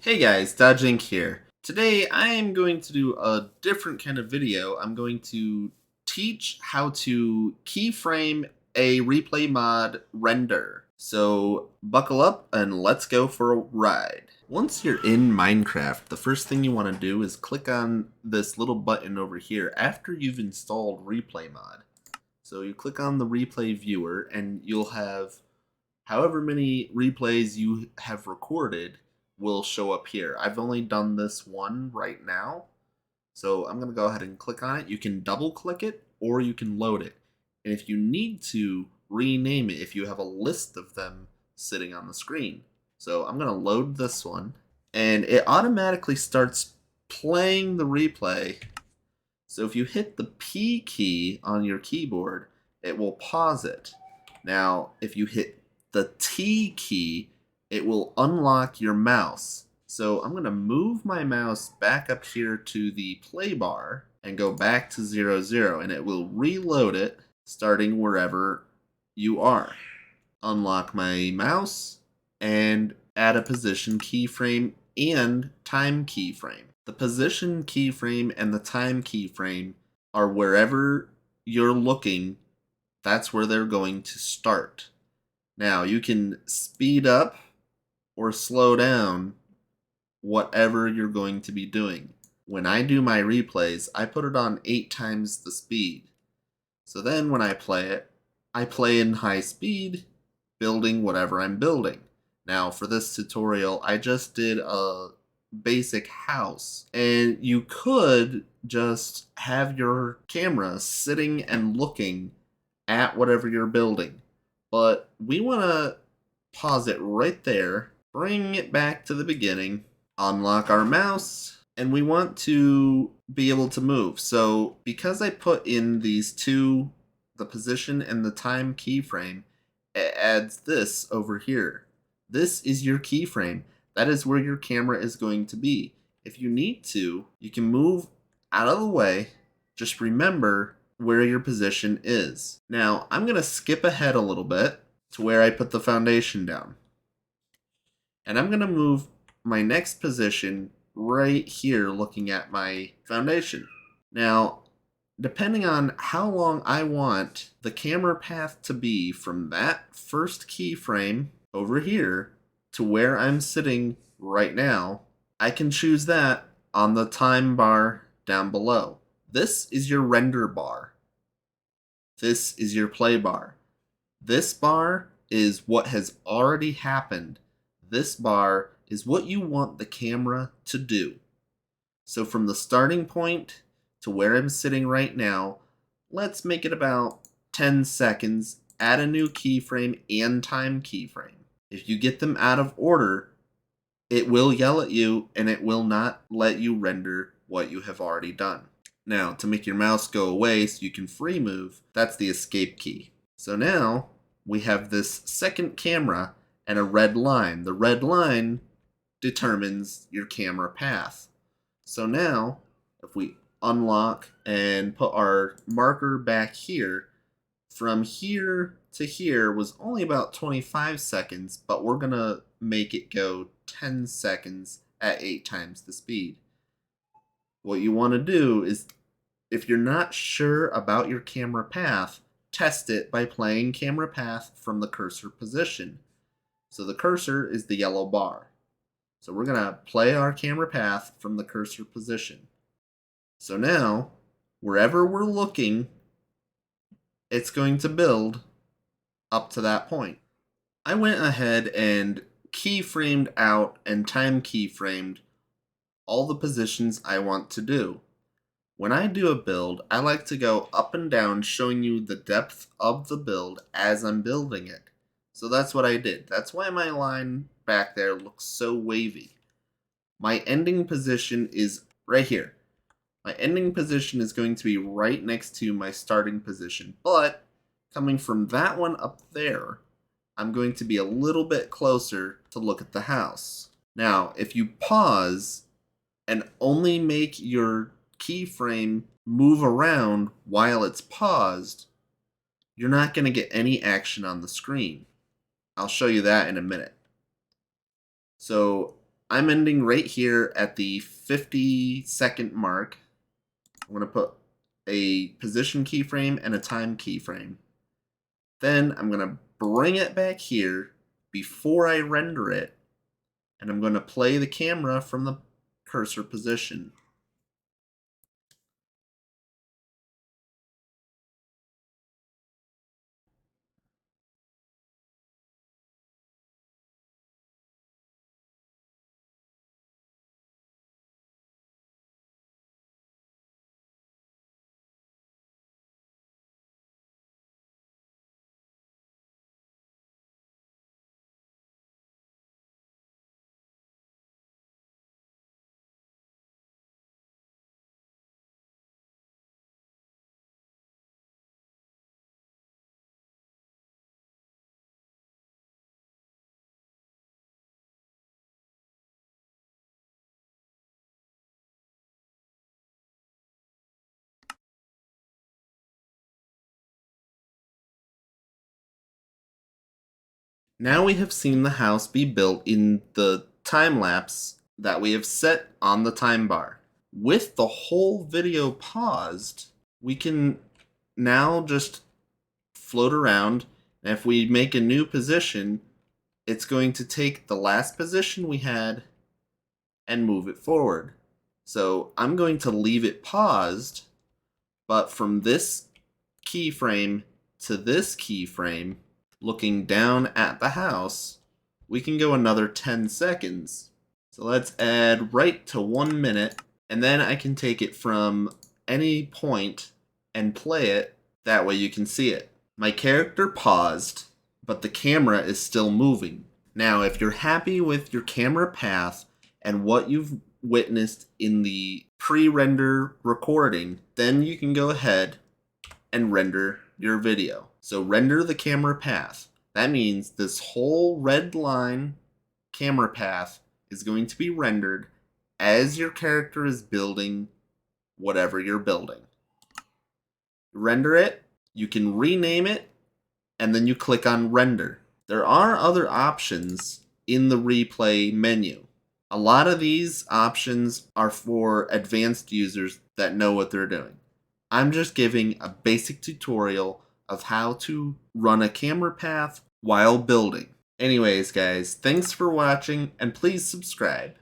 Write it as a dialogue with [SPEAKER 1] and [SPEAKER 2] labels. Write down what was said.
[SPEAKER 1] Hey guys, Dawjinc here. Today I am going to do a different kind of video. I'm going to teach how to keyframe a replay mod render. So buckle up and let's go for a ride. Once you're in Minecraft, the first thing you want to do is click on this little button over here after you've installed replay mod. So you click on the replay viewer and you'll have however many replays you have recorded will show up here. I've only done this one right now, so I'm going to go ahead and click on it. You can double click it or you can load it. And if you need to, rename it if you have a list of them sitting on the screen. So I'm going to load this one, and it automatically starts playing the replay. So if you hit the P key on your keyboard, it will pause it. Now, if you hit the T key, it will unlock your mouse. So I'm going to move my mouse back up here to the play bar and go back to 0, 0, and it will reload it starting wherever you are. Unlock my mouse and add a position keyframe and time keyframe. The position keyframe and the time keyframe are wherever you're looking, that's where they're going to start. Now you can speed up or slow down whatever you're going to be doing. When I do my replays, I put it on 8 times the speed. So then when I play in high speed, building whatever I'm building. Now for this tutorial, I just did a basic house, and you could just have your camera sitting and looking at whatever you're building. But we want to pause it right there, bring it back to the beginning, unlock our mouse, and we want to be able to move. So because I put in these two, the position and the time keyframe, it adds this over here. This is your keyframe. That is where your camera is going to be. If you need to, you can move out of the way. Just remember where your position is. Now, I'm going to skip ahead a little bit to where I put the foundation down. And I'm going to move my next position right here looking at my foundation. Now, depending on how long I want the camera path to be from that first keyframe over here to where I'm sitting right now, I can choose that on the time bar down below. This is your render bar. This is your play bar. This bar is what has already happened. This bar is what you want the camera to do. So from the starting point to where I'm sitting right now, let's make it about 10 seconds, add a new keyframe and time keyframe. If you get them out of order, it will yell at you and it will not let you render what you have already done. Now, to make your mouse go away so you can free move, that's the escape key. So now we have this second camera and a red line. The red line determines your camera path. So now, if we unlock and put our marker back here, from here to here was only about 25 seconds, but we're going to make it go 10 seconds at 8 times the speed. What you want to do is, if you're not sure about your camera path, test it by playing camera path from the cursor position. So the cursor is the yellow bar. So we're going to play our camera path from the cursor position. So now, wherever we're looking, it's going to build up to that point. I went ahead and keyframed out and time keyframed all the positions I want to do. When I do a build, I like to go up and down, showing you the depth of the build as I'm building it. So that's what I did. That's why my line back there looks so wavy. My ending position is right here. My ending position is going to be right next to my starting position, but coming from that one up there, I'm going to be a little bit closer to look at the house. Now, if you pause and only make your keyframe move around while it's paused, you're not going to get any action on the screen. I'll show you that in a minute. So I'm ending right here at the 50-second mark. I'm going to put a position keyframe and a time keyframe. Then I'm going to bring it back here before I render it, and I'm going to play the camera from the cursor position. Now we have seen the house be built in the time lapse that we have set on the time bar. With the whole video paused, we can now just float around, and if we make a new position, it's going to take the last position we had and move it forward. So I'm going to leave it paused, but from this keyframe to this keyframe, looking down at the house, we can go another 10 seconds. So let's add right to 1 minute, and then I can take it from any point and play it. That way you can see it. My character paused, but the camera is still moving. Now, if you're happy with your camera path and what you've witnessed in the pre-render recording, then you can go ahead and render your video. So render the camera path. That means this whole red line camera path is going to be rendered as your character is building whatever you're building. Render it, you can rename it, and then you click on render. There are other options in the replay menu. A lot of these options are for advanced users that know what they're doing. I'm just giving a basic tutorial of how to run a camera path while building. Anyways, guys, thanks for watching, and please subscribe.